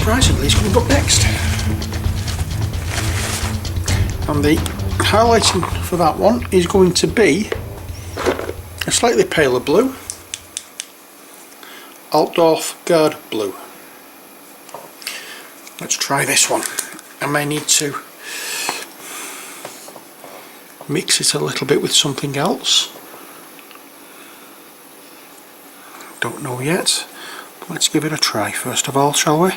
unsurprisingly, is coming up next. And the highlighting for that one is going to be a slightly paler blue, Altdorf Guard blue. Let's try this one. I may need to mix it a little bit with something else. Don't know yet. Let's give it a try first of all, shall we?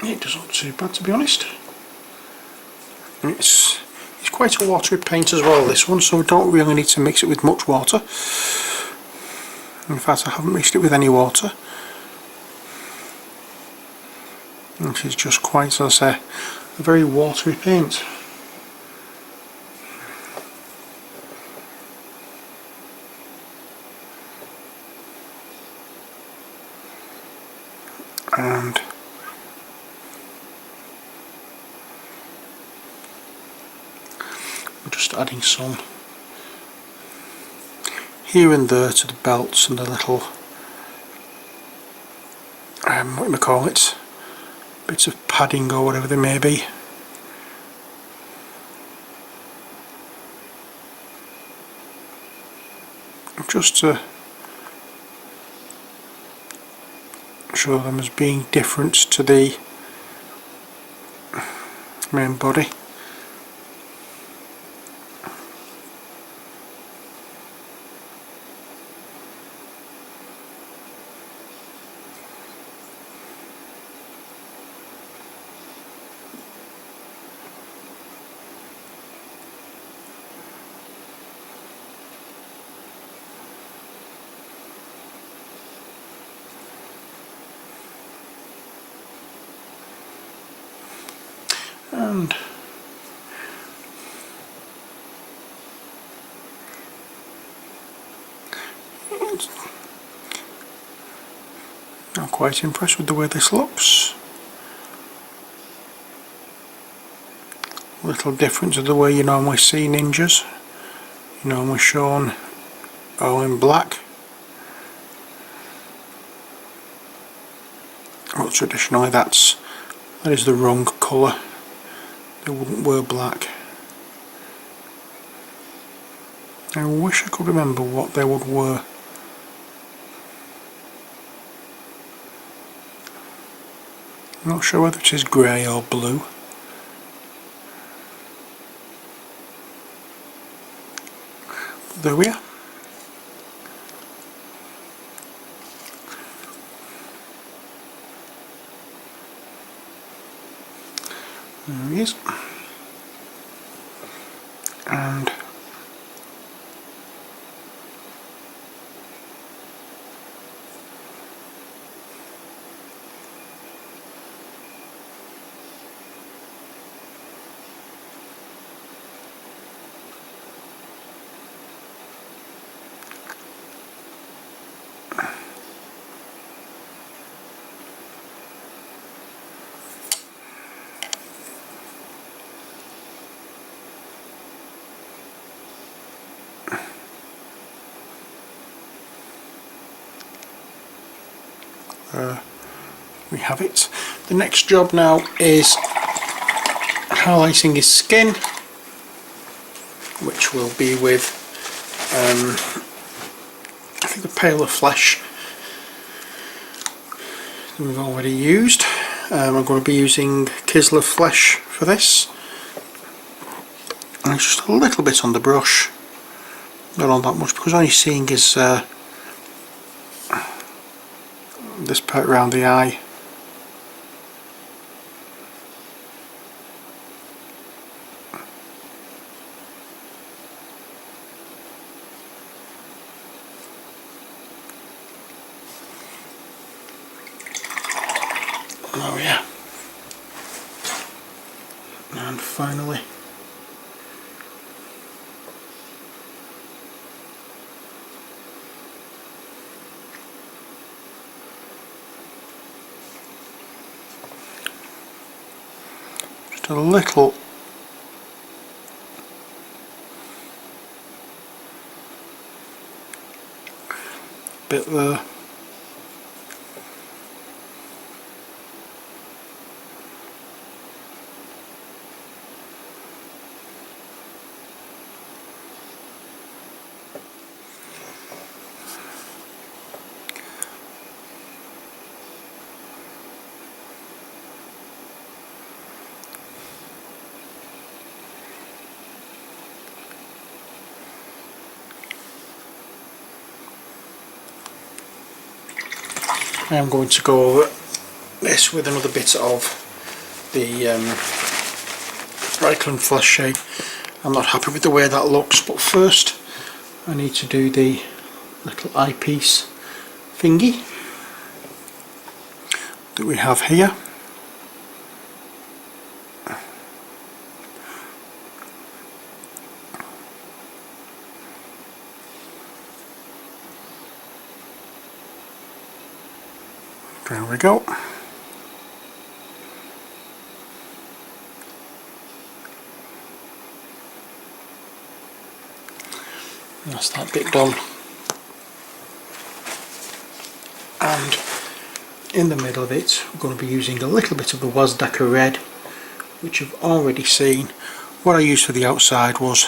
It doesn't look too bad, to be honest. It's quite a watery paint as well, this one, so we don't really need to mix it with much water. In fact, I haven't mixed it with any water. This is just quite, as I say, a very watery paint. And I'm just adding some here and there to the belts and the little, what do I call it, bits of padding or whatever they may be. Just to show them as being different to the main body. And I'm quite impressed with the way this looks. A little different to the way you normally see ninjas. You normally shown all in black. Well, traditionally that is the wrong colour. They wouldn't wear black. I wish I could remember what they would wear. I'm not sure whether it is grey or blue. But there we are. There he is. And we have it. The next job now is highlighting his skin, which will be with I think a paler flesh than we've already used. I'm going to be using Kislev flesh for this, and just a little bit on the brush, not all that much, because all you're seeing is this part around the eye. Oh yeah. And finally Just a little bit there. I am going to go over this with another bit of the MacLeod flash shade. I'm not happy with the way that looks, but first I need to do the little eyepiece thingy that we have here. There we go. That's that bit done. And in the middle of it, we're going to be using a little bit of the Wasdaka red, which you've already seen. What I used for the outside was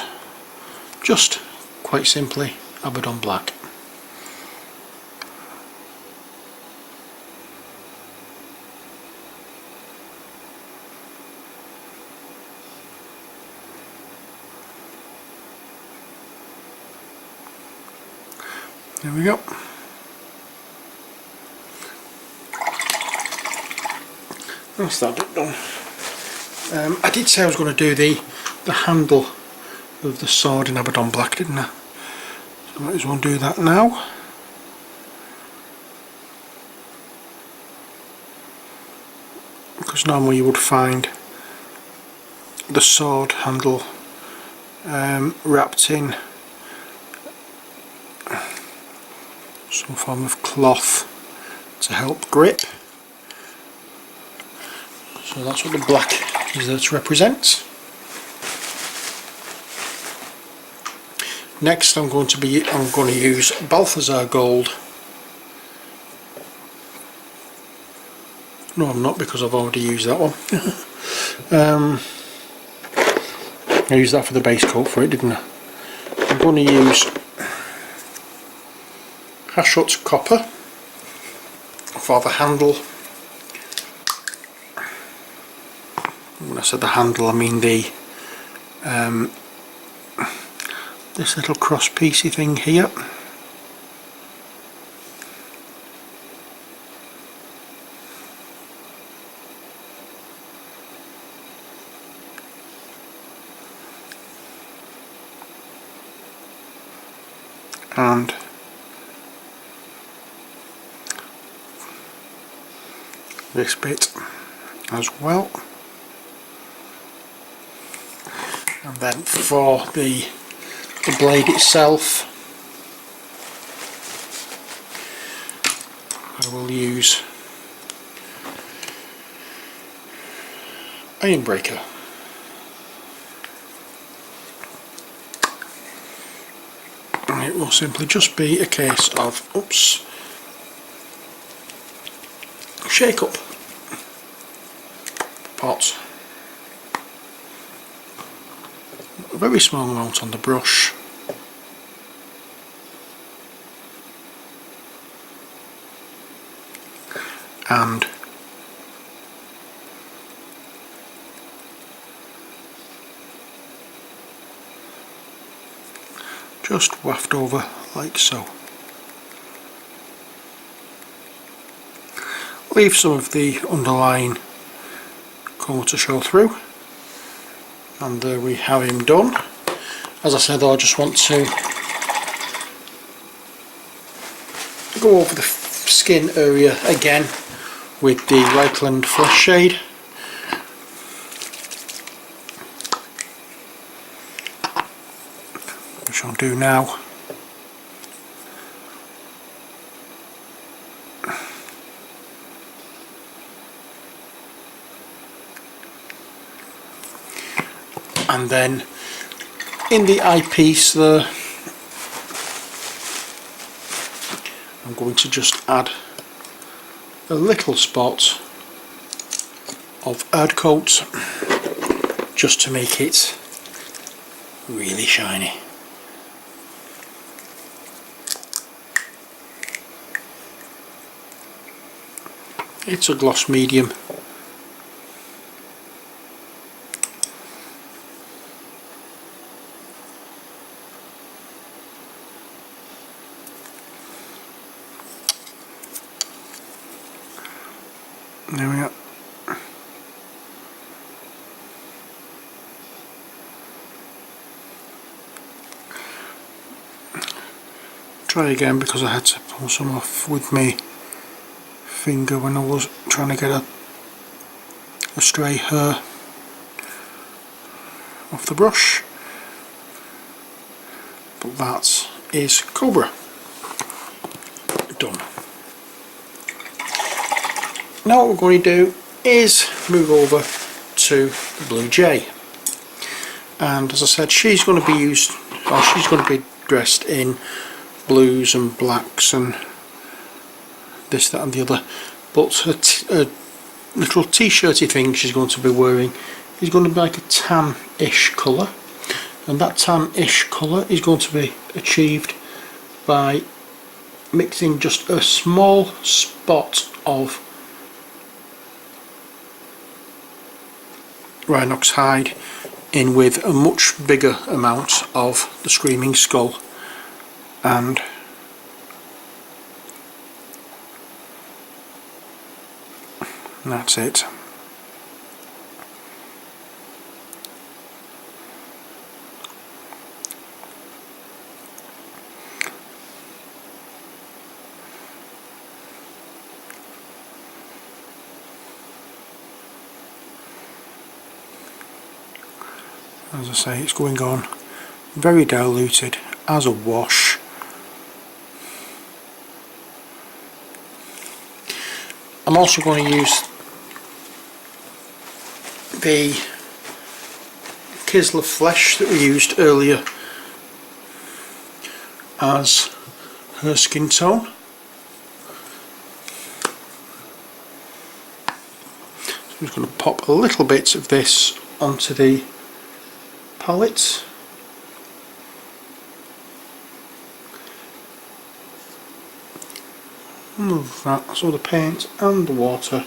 just quite simply Abaddon black. There we go. That's that bit done. I did say I was going to do the handle of the sword in Abaddon black, didn't I? So I might as well do that now. Because normally you would find the sword handle wrapped in some form of cloth to help grip. So that's what the black is there to represent. Next I'm going to use Balthazar gold. No, I'm not, because I've already used that one. I used that for the base coat for it, didn't I? I'm going to use Hashut copper for the handle. When I said the handle, I mean the this little cross piecey thing here. And this bit as well. And then for the blade itself, I will use Ironbreaker. And it will simply just be a case of, oops, shake up pot. A very small amount on the brush, and just waft over like so. Leave some of the underlying colour to show through. And there we have him done. As I said, I just want to go over the skin area again with the MacLeod flash shade. Which I'll do now. And then in the eyepiece there, I'm going to just add a little spot of earth coat just to make it really shiny. It's a gloss medium. There we are. Try again, because I had to pull some off with my finger when I was trying to get a stray hair off the brush. But that is Cobra done. Now what we're going to do is move over to the Blue Jay, and as I said, she's going to be used, or she's going to be dressed in blues and blacks and this, that and the other, but a little t-shirty thing she's going to be wearing is going to be like a tan-ish colour, and that tan-ish colour is going to be achieved by mixing just a small spot of Rhinox hide in with a much bigger amount of the Screaming Skull, and that's it. As I say, it's going on very diluted as a wash. I'm also going to use the Kisler flesh that we used earlier as her skin tone. So I'm just going to pop a little bit of this onto the palette. Move that, so the paint and the water.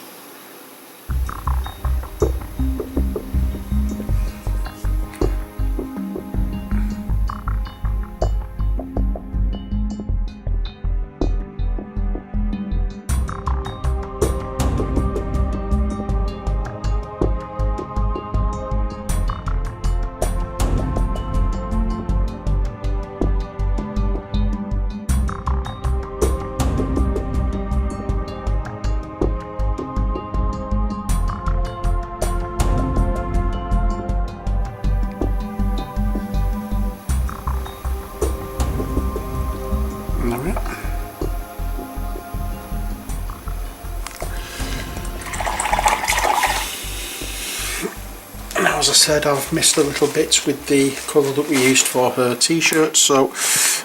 Now, as I said, I've missed a little bit with the colour that we used for her t-shirt, so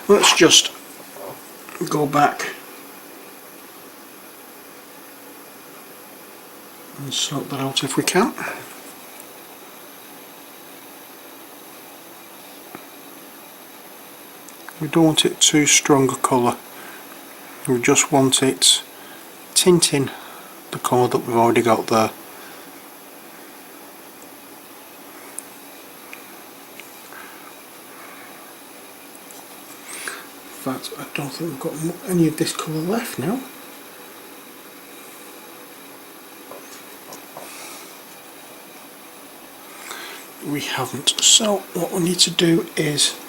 let's just go back and sort that out if we can. We don't want it too strong a colour, we just want it tinting the colour that we've already got there. In fact, I don't think we've got any of this colour left now. We haven't, so what we need to do is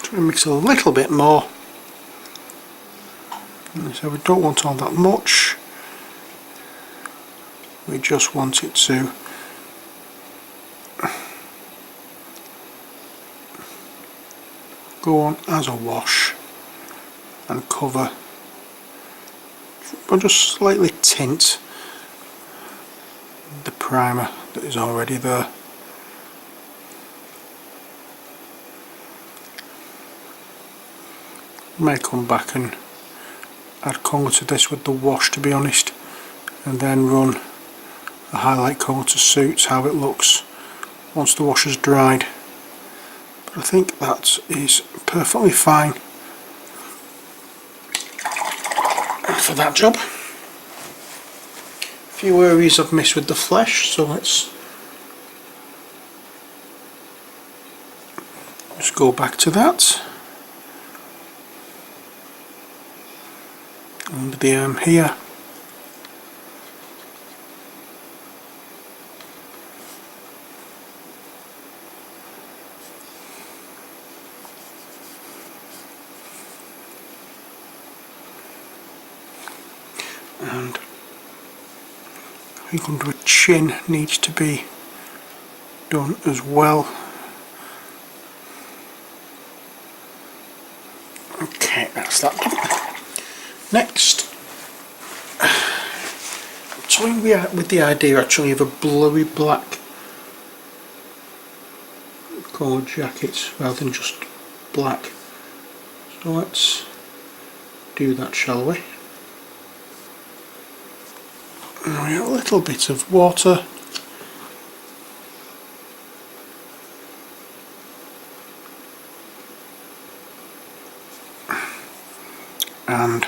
try and mix a little bit more. So we don't want all that much, we just want it to go on as a wash and cover, or just slightly tint the primer that is already there. May come back and add colour to this with the wash, to be honest, and then run a highlight colour to suit how it looks once the wash has dried. But I think that is perfectly fine for that job. A few areas I've missed with the flesh, so let's just go back to that. Under the arm here. And I think under a chin needs to be done as well. Okay, that's that done. Next, I'm toying with the idea actually of a blurry black coloured jacket rather than just black. So let's do that, shall we? A little bit of water. And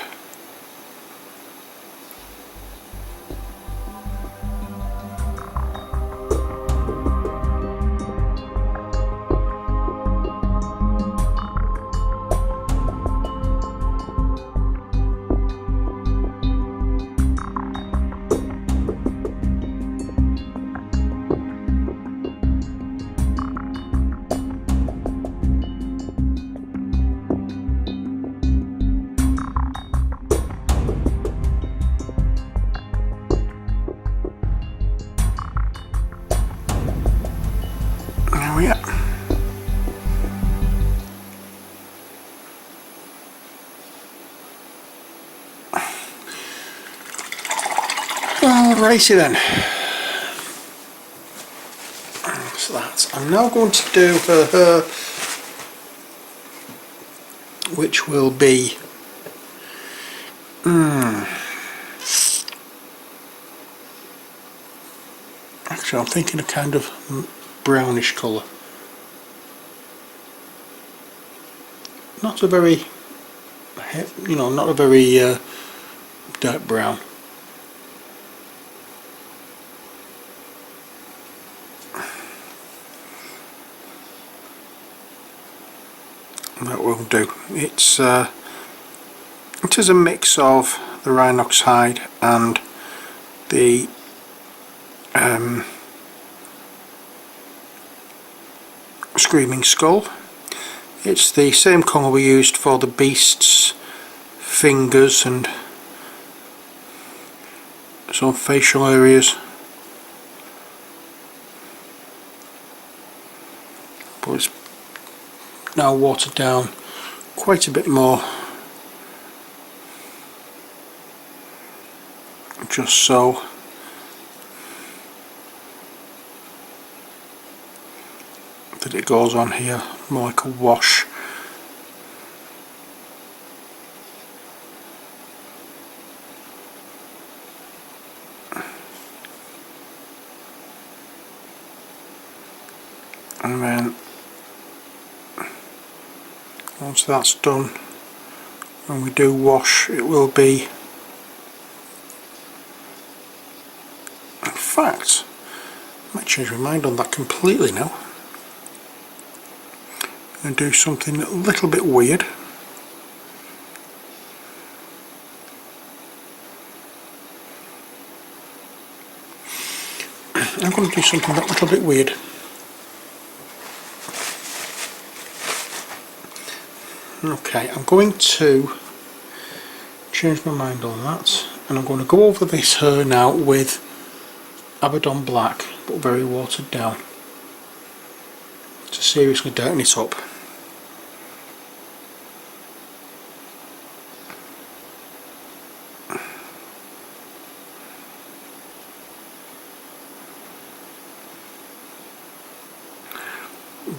there we are. Alrighty then. So that I'm now going to do her hair, which will be actually I'm thinking a kind of brownish colour. Not a very, not a very dark brown. That will do. It is a mix of the rhinox hide and the screaming skull. It's the same colour we used for the beast's fingers and some facial areas, but it's now watered down quite a bit more, just so that it goes on here more like a wash. And then once that's done, when we do wash, it will be, in fact, I might change my mind on that completely now and do something a little bit weird. I'm going to do something a little bit weird. Okay, I'm going to change my mind on that, and I'm going to go over this hair now with Abaddon Black, but very watered down, to seriously darken it up.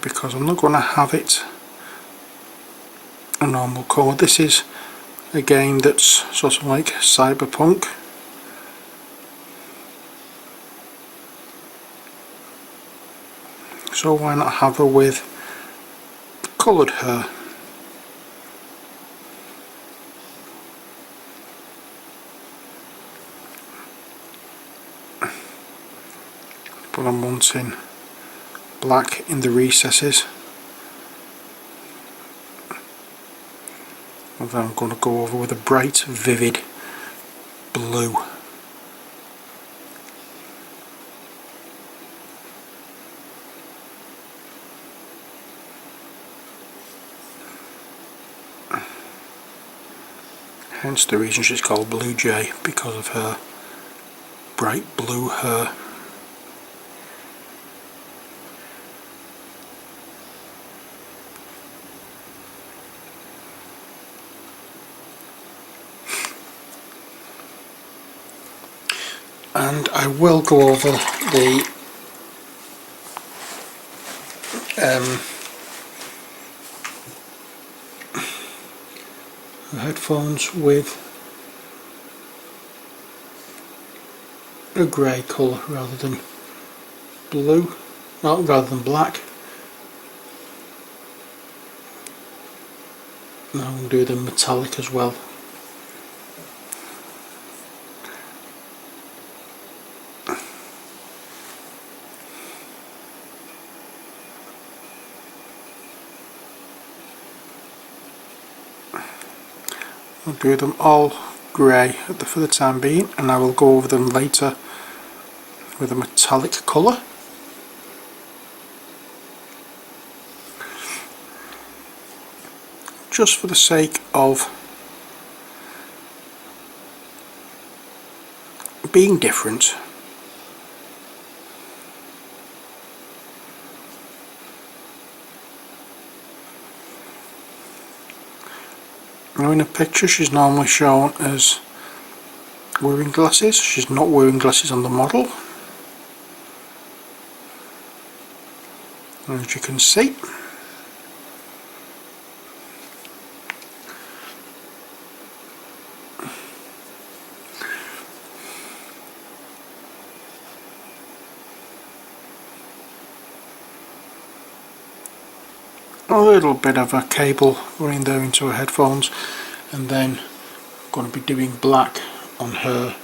because I'm not going to have it a normal colour. This is a game that's sort of like cyberpunk, so why not have her with coloured hair? But I'm wanting black in the recesses, and then I'm going to go over with a bright vivid blue. Hence the reason she's called Blue Jay, because of her bright blue hair. And I will go over the headphones with a grey colour rather than blue, not rather than black. And I'll do the metallic as well. I'll do them all grey for the time being, and I will go over them later with a metallic colour. Just for the sake of being different. Now in a picture she's normally shown as wearing glasses. She's not wearing glasses on the model, as you can see. A little bit of a cable running there into her headphones, and then I'm going to be doing black on her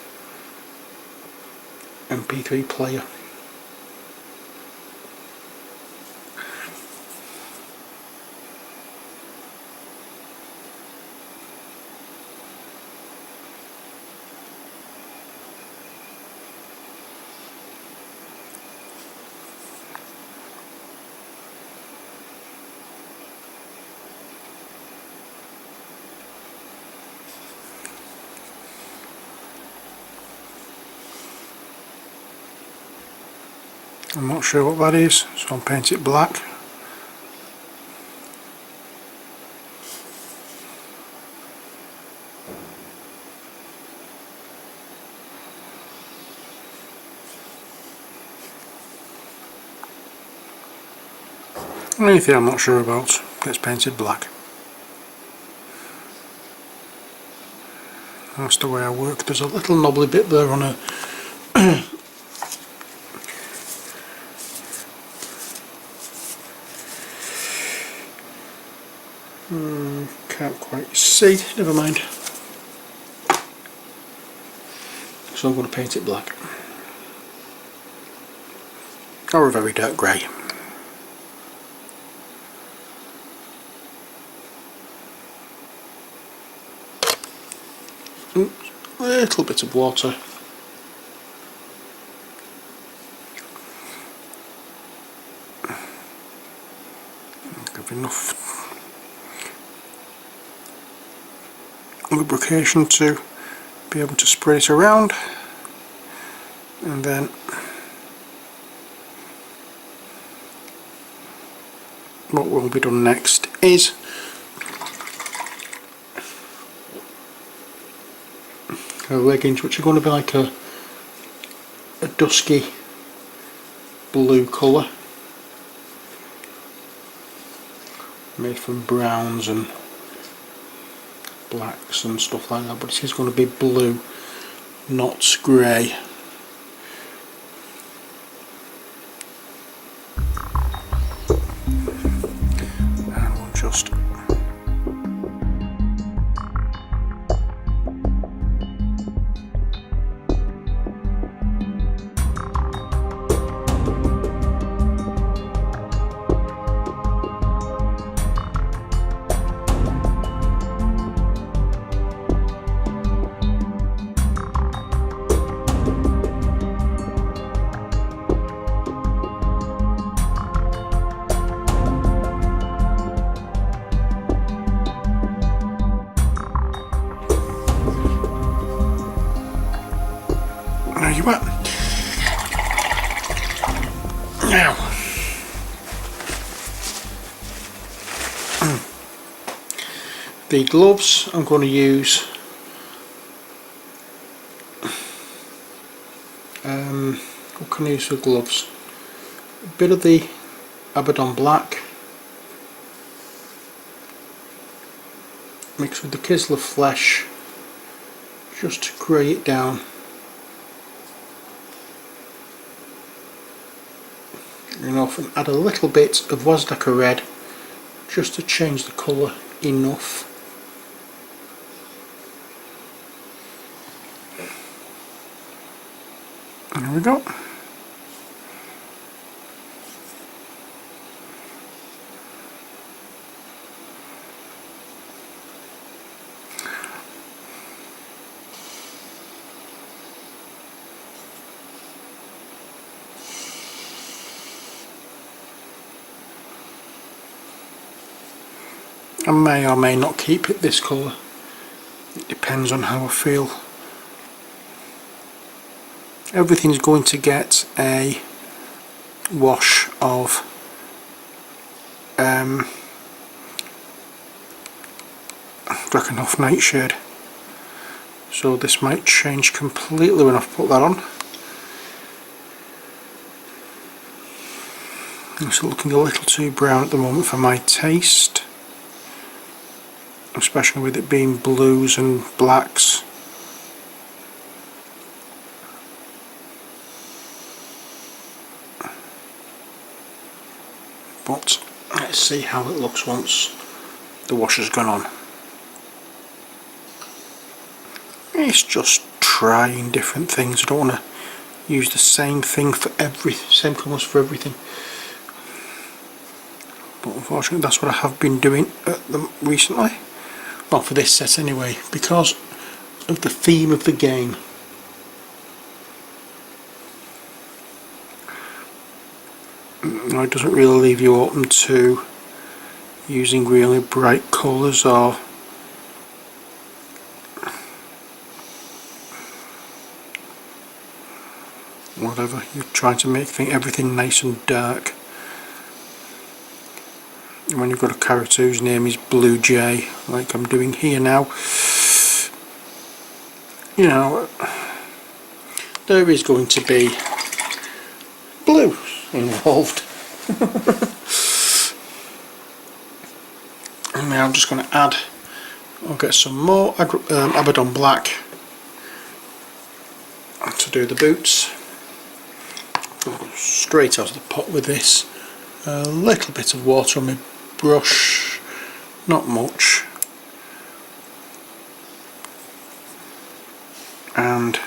MP3 player. I'm not sure what that is, so I'll paint it black. Anything I'm not sure about gets painted black. That's the way I work. There's a little knobbly bit there on a can't quite see, never mind. So I'm going to paint it black. Or a very dark grey. A little bit of water. Give enough lubrication to be able to spread it around, and then what will be done next is her leggings, which are going to be like a dusky blue colour. made from browns and blacks and stuff like that, but it is going to be blue, not grey. And we'll just there you are. Now, the gloves I'm going to use what can I use for gloves? A bit of the Abaddon black mixed with the Kislev flesh just to grey it down. Enough, and add a little bit of Wazdaka red just to change the colour enough. There we go. I may or may not keep it this colour, it depends on how I feel. Everything's going to get a wash of Drakenhof Nightshade, so this might change completely when I've put that on. It's looking a little too brown at the moment for my taste, especially with it being blues and blacks. But let's see how it looks once the wash has gone on. It's just trying different things. I don't want to use the same thing for same colours for everything. But unfortunately that's what I have been doing recently. Well, for this set anyway, because of the theme of the game. Now, it doesn't really leave you open to using really bright colours or whatever. You're trying to make everything nice and dark. And when you've got a character whose name is Blue Jay, like I'm doing here now, you know, there is going to be blue involved. And now I'm just going to add, I'll get some more Abaddon black to do the boots. Go straight out of the pot with this. A little bit of water on my brush, not much, and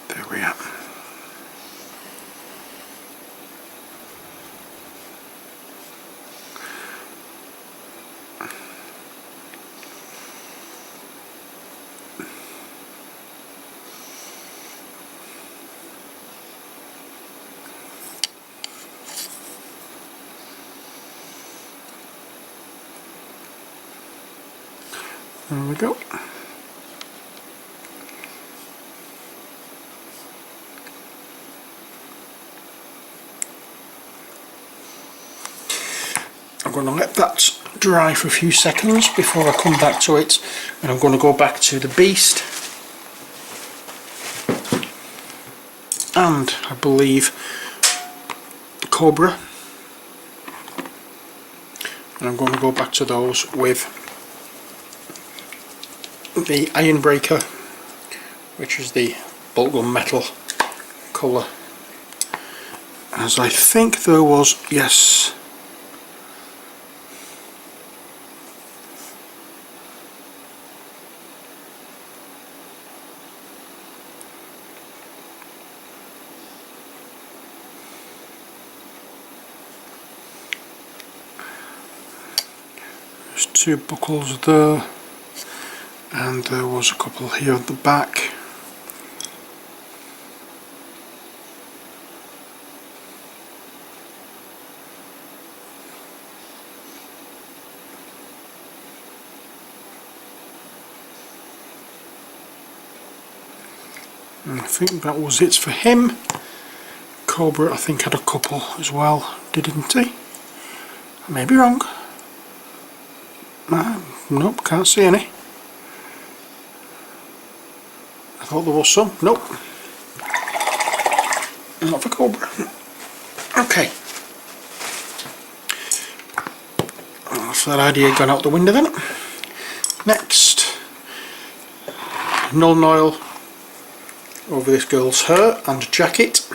there we are. There we go. I'm going to let that dry for a few seconds before I come back to it, and I'm going to go back to the beast and I believe Cobra, and I'm going to go back to those with the Iron Breaker, which is the bubblegum metal colour, as I think there was, yes, there's 2 buckles there, and there was a couple here at the back. And I think that was it for him. Cobra I think had a couple as well, didn't he? I may be wrong. Nope, can't see any. I thought there was some. Nope. Not for Cobra. Okay. So that idea gone out the window then. Next, Null Oil over this girl's hair and jacket.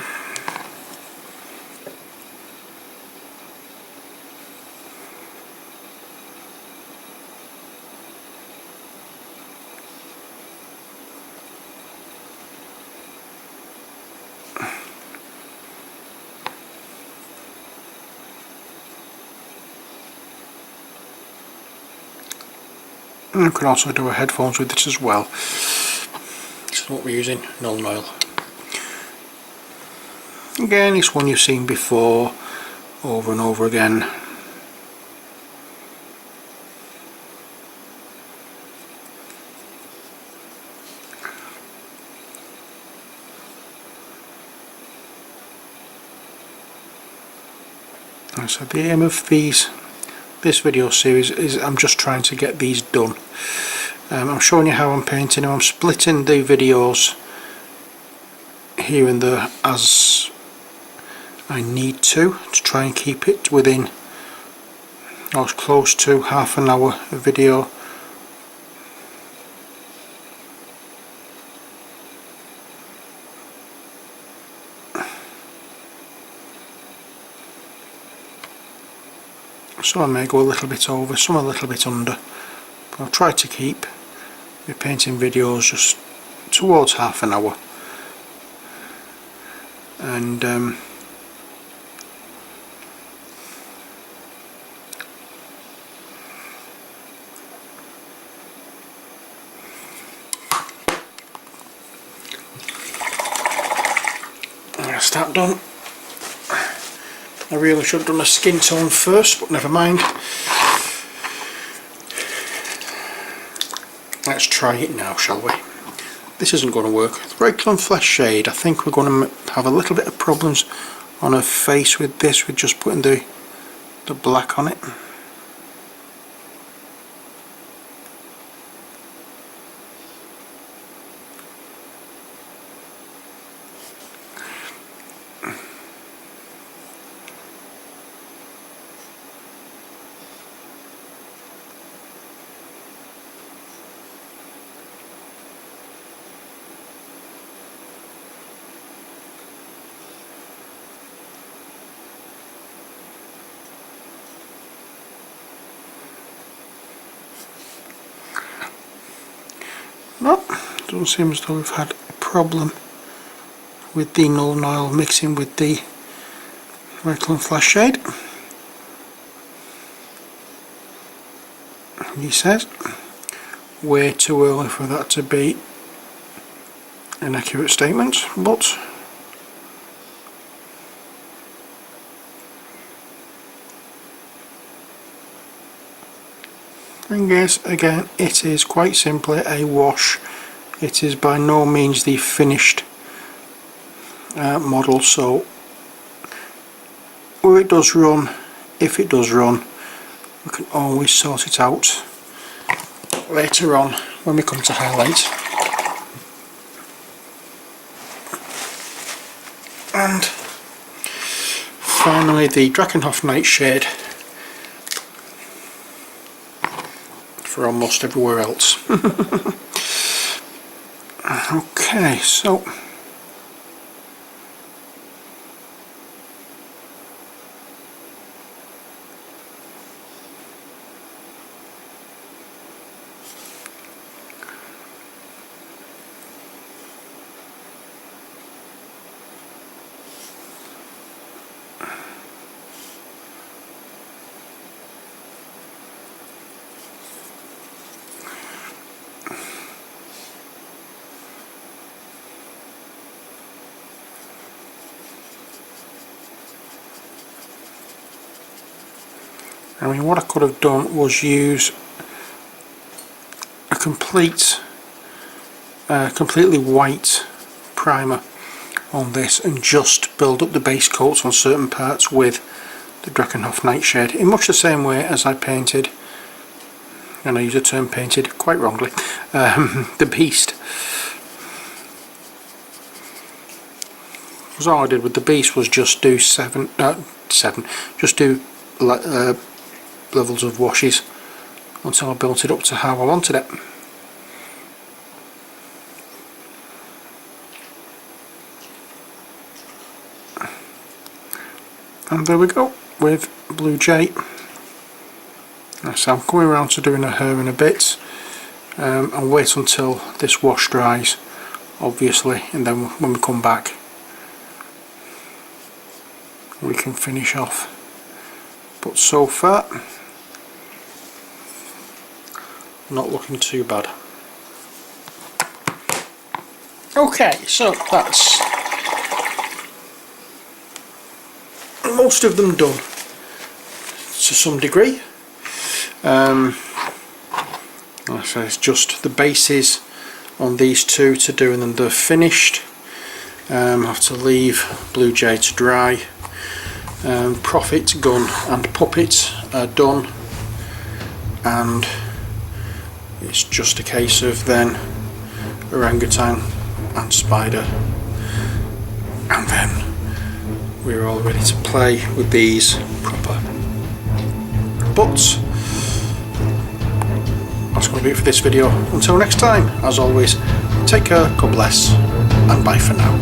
And you can also do a headphones with this as well. This is what we're using, Null Oil. Again, it's one you've seen before, over and over again. And so the aim of this video series is I'm just trying to get these done. I'm showing you how I'm painting them. I'm splitting the videos here and there as I need to try and keep it within or as close to half an hour a video. So I may go a little bit over, some a little bit under, but I'll try to keep my painting videos just towards half an hour. And that's that done. I really should have done a skin tone first, but never mind. Let's try it now, shall we? This isn't going to work. The Regular Flesh shade, I think we're going to have a little bit of problems on her face with this, with just putting the black on it. No, doesn't seem as though we've had a problem with the Null Oil mixing with the Regular Flesh shade. He says, way too early for that to be an accurate statement, but and yes, again, it is quite simply a wash. It is by no means the finished model, so where it does run, if it does run, we can always sort it out later on when we come to highlight. And finally the Drakenhof Nightshade for almost everywhere else. Okay, so I mean, what I could have done was use a completely white primer on this and just build up the base coats on certain parts with the Drakenhof Nightshade in much the same way as I painted, and I use the term painted quite wrongly, the Beast. Because all I did with the Beast was just do just do levels of washes until I built it up to how I wanted it. And there we go with Blue Jay. So I'm coming around to doing her in a bit. I'll wait until this wash dries, obviously, and then when we come back we can finish off. But so far, not looking too bad. Okay, so that's most of them done to some degree. Like I say, it's just the bases on these two to do, and then they're finished. I have to leave Blue Jay to dry. Prophet, Gun and Puppet are done, and it's just a case of then Orangutan and Spider, and then we're all ready to play with these proper. But that's going to be it for this video. Until next time, as always, take care, God bless, and bye for now.